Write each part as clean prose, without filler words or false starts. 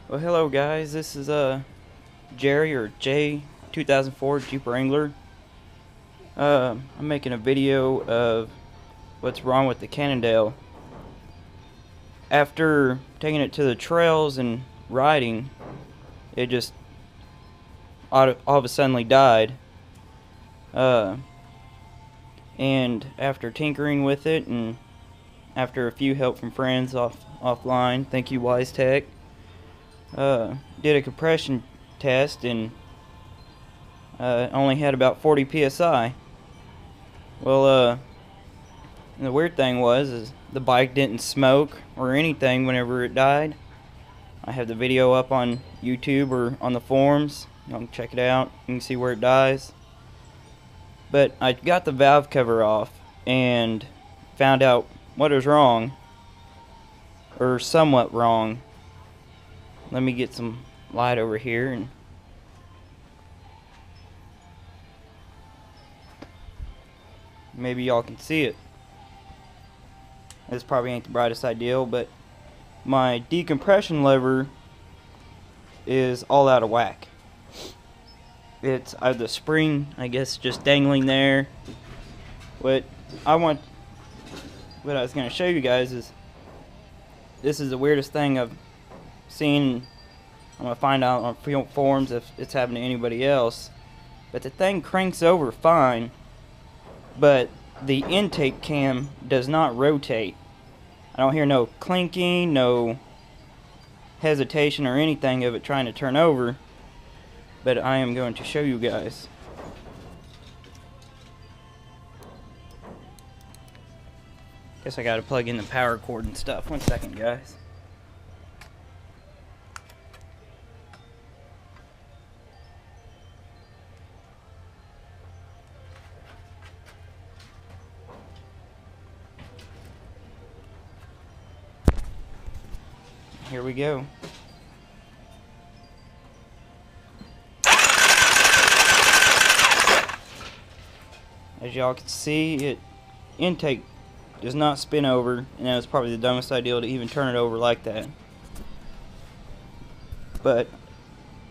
Well, hello guys. This is Jerry or J 2004 Jeep Wrangler. I'm making a video of what's wrong with the Cannondale. After taking it to the trails and riding, it just all of a sudden died. And after tinkering with it and after a few help from friends offline, thank you Wise Tech, did a compression test and only had about 40 psi. Well, and the weird thing is the bike didn't smoke or anything whenever it died. I have the video up on YouTube or on the forums. You can check it out. You can see where it dies. But I got the valve cover off and found out what is wrong, or somewhat wrong. Let me get some light over here and maybe y'all can see it. This probably ain't the brightest ideal, but my decompression lever is all out of whack. It's the spring, I guess, just dangling there. What I was going to show you guys is this is the weirdest thing I've seen. I'm going to find out on forums if it's happened to anybody else. But the thing cranks over fine, but the intake cam does not rotate. I don't hear no clinking, no hesitation or anything of it trying to turn over, but I am going to show you guys. Guess I gotta plug in the power cord and stuff. One second, guys. Here we go. As y'all can see, intake does not spin over, and that was probably the dumbest idea to even turn it over like that. But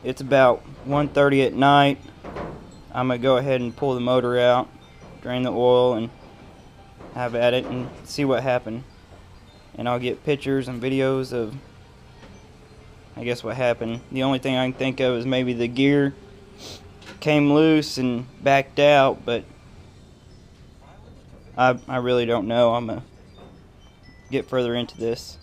it's about 1:30 at night. I'm gonna go ahead and pull the motor out, drain the oil, and have at it and see what happened. And I'll get pictures and videos of, I guess, what happened. The only thing I can think of is maybe the gear came loose and backed out, but I really don't know. I'm gonna get further into this.